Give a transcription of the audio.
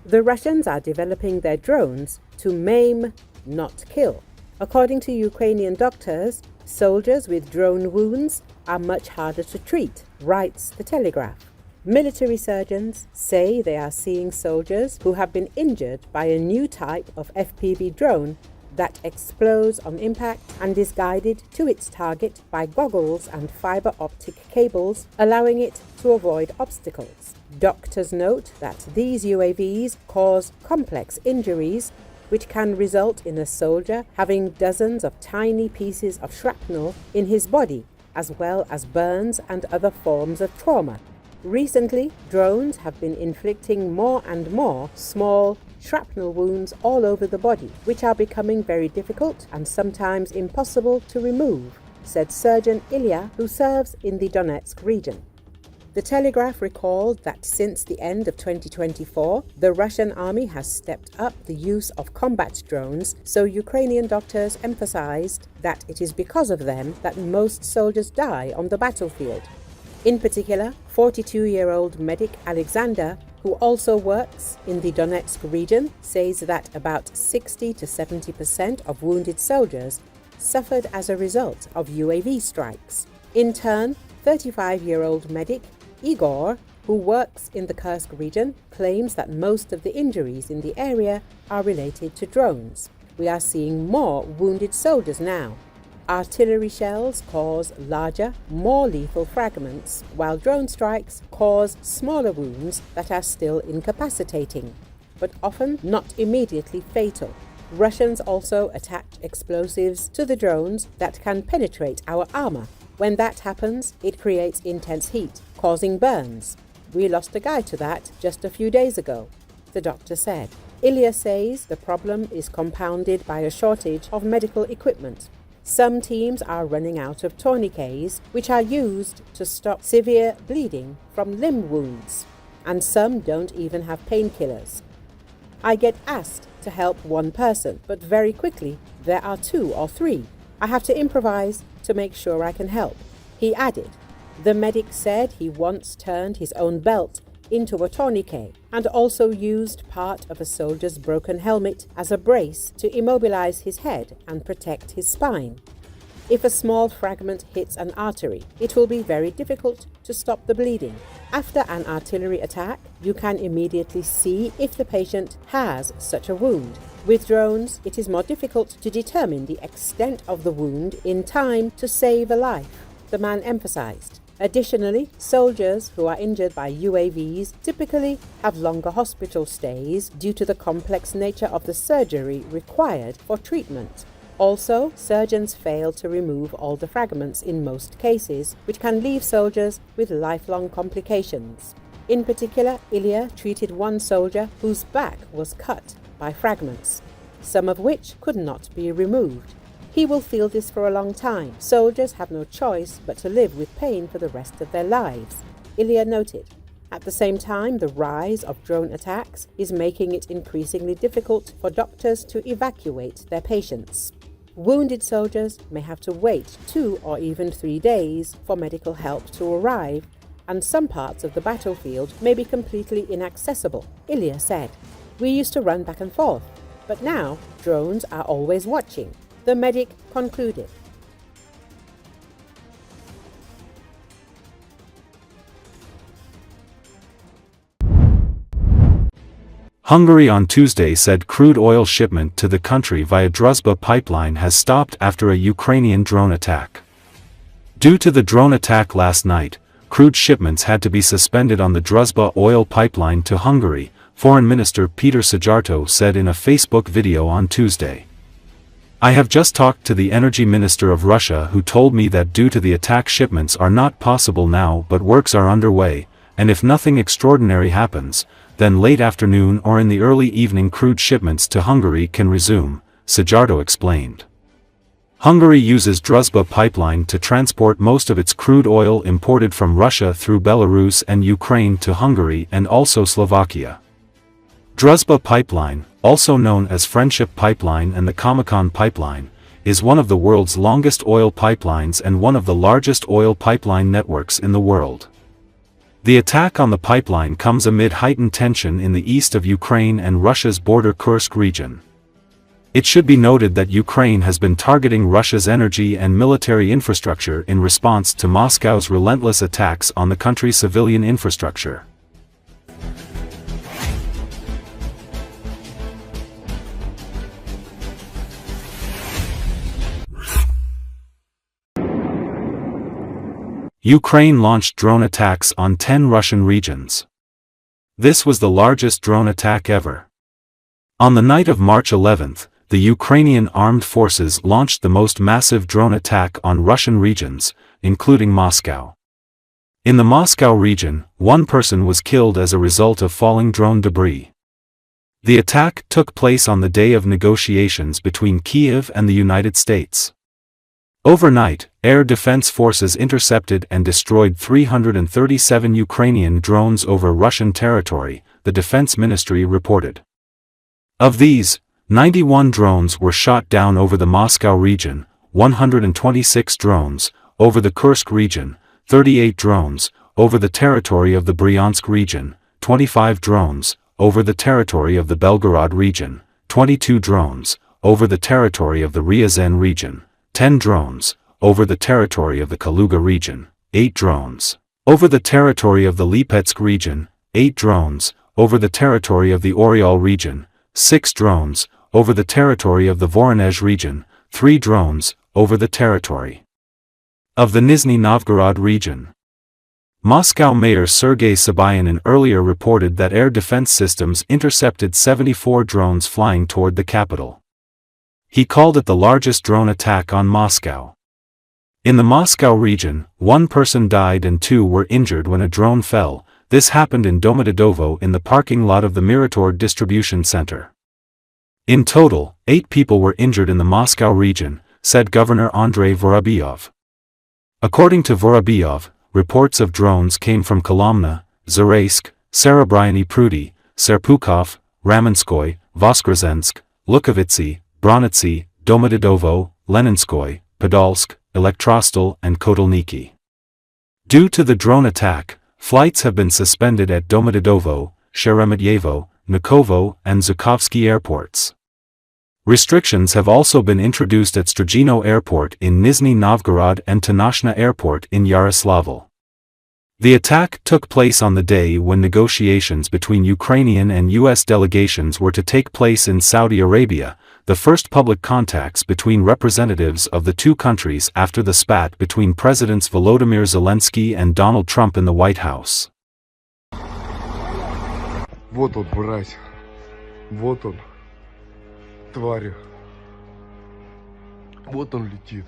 The Russians are developing their drones to maim, not kill. According to Ukrainian doctors, soldiers with drone wounds are much harder to treat, writes the Telegraph. Military surgeons say they are seeing soldiers who have been injured by a new type of FPV drone that explodes on impact and is guided to its target by goggles and fibre optic cables, allowing it to avoid obstacles. Doctors note that these UAVs cause complex injuries which can result in a soldier having dozens of tiny pieces of shrapnel in his body, as well as burns and other forms of trauma. Recently, drones have been inflicting more and more small shrapnel wounds all over the body, which are becoming very difficult and sometimes impossible to remove, said surgeon Ilya, who serves in the Donetsk region. The Telegraph recalled that since the end of 2024, the Russian army has stepped up the use of combat drones, so Ukrainian doctors emphasized that it is because of them that most soldiers die on the battlefield. In particular, 42-year-old medic Alexander, who also works in the Donetsk region, says that about 60 to 70% of wounded soldiers suffered as a result of UAV strikes. In turn, 35-year-old medic Igor, who works in the Kherson region, claims that most of the injuries in the area are related to drones. We are seeing more wounded soldiers now. Artillery shells cause larger, more lethal fragments, while drone strikes cause smaller wounds that are still incapacitating, but often not immediately fatal. Russians also attach explosives to the drones that can penetrate our armor. When that happens, it creates intense heat, causing burns. We lost a guy to that just a few days ago, the doctor said. Ilya says the problem is compounded by a shortage of medical equipment. Some teams are running out of tourniquets, which are used to stop severe bleeding from limb wounds, and some don't even have painkillers. I get asked to help one person, but very quickly there are 2 or 3. I have to improvise to make sure I can help, he added. The medic said he once turned his own belt into a tourniquet and also used part of a soldier's broken helmet as a brace to immobilize his head and protect his spine. If a small fragment hits an artery, it will be very difficult to stop the bleeding. After an artillery attack, you can immediately see if the patient has such a wound. With drones, it is more difficult to determine the extent of the wound in time to save a life, the man emphasized. Additionally, soldiers who are injured by UAVs typically have longer hospital stays due to the complex nature of the surgery required for treatment. Also, surgeons fail to remove all the fragments in most cases, which can leave soldiers with lifelong complications. In particular, Ilya treated one soldier whose back was cut by fragments, some of which could not be removed. He will feel this for a long time. Soldiers have no choice but to live with pain for the rest of their lives, Ilya noted. At the same time, the rise of drone attacks is making it increasingly difficult for doctors to evacuate their patients. Wounded soldiers may have to wait 2 or even 3 days for medical help to arrive, and some parts of the battlefield may be completely inaccessible, Ilya said. We used to run back and forth, but now drones are always watching, the medic concluded. Hungary on Tuesday said crude oil shipment to the country via Druzhba pipeline has stopped after a Ukrainian drone attack. Due to the drone attack last night, crude shipments had to be suspended on the Druzhba oil pipeline to Hungary, Foreign Minister Peter Szijjártó said in a Facebook video on Tuesday. I have just talked to the Energy Minister of Russia, who told me that due to the attack shipments are not possible now, but works are underway, and if nothing extraordinary happens, then late afternoon or in the early evening crude shipments to Hungary can resume, Szijjártó explained. Hungary uses Druzhba pipeline to transport most of its crude oil imported from Russia through Belarus and Ukraine to Hungary and also Slovakia. Druzhba pipeline, also known as Friendship Pipeline and the Comecon Pipeline, is one of the world's longest oil pipelines and one of the largest oil pipeline networks in the world. The attack on the pipeline comes amid heightened tension in the east of Ukraine and Russia's border Kursk region. It should be noted that Ukraine has been targeting Russia's energy and military infrastructure in response to Moscow's relentless attacks on the country's civilian infrastructure. Ukraine launched drone attacks on 10 Russian regions. This was the largest drone attack ever. On the night of March 11th, the Ukrainian armed forces launched the most massive drone attack on Russian regions, including Moscow. In the Moscow region, one person was killed as a result of falling drone debris. The attack took place on the day of negotiations between Kiev and the United States. Overnight, air defense forces intercepted and destroyed 337 Ukrainian drones over Russian territory, the defense ministry reported. Of these, 91 drones were shot down over the Moscow region, 126 drones over the Kursk region, 38 drones over the territory of the Bryansk region, 25 drones over the territory of the Belgorod region, 22 drones over the territory of the Ryazan region, 10 drones over the territory of the Kaluga region, 8 drones over the territory of the Lipetsk region, 8 drones over the territory of the Oryol region, 6 drones over the territory of the Voronezh region, 3 drones over the territory of the Nizhny Novgorod region. Moscow Mayor Sergei Sobyanin earlier reported that air defense systems intercepted 74 drones flying toward the capital. He called it the largest drone attack on Moscow. In the Moscow region, 1 person died and 2 were injured when a drone fell. This happened in Domodedovo in the parking lot of the Mirator distribution center. In total, 8 people were injured in the Moscow region, said Governor Andrei Vorobyov. According to Vorobyov, reports of drones came from Kolomna, Zaraysk, Serebryany Prudy, Serpukhov, Ramenskoy, Voskresensk, Lukavitsy, Bronitsy, Domodedovo, Leninskoy, Podolsk, Elektrostal and Kotelniki. Due to the drone attack, flights have been suspended at Domodedovo, Sheremetyevo, Nukovo and Zhukovsky airports. Restrictions have also been introduced at Strogino Airport in Nizhny Novgorod and Tanoshna Airport in Yaroslavl. The attack took place on the day when negotiations between Ukrainian and U.S. delegations were to take place in Saudi Arabia, the first public contacts between representatives of the two countries after the spat between Presidents Volodymyr Zelensky and Donald Trump in the White House. Вот он, брать. Вот он. Тварь. Вот он летит.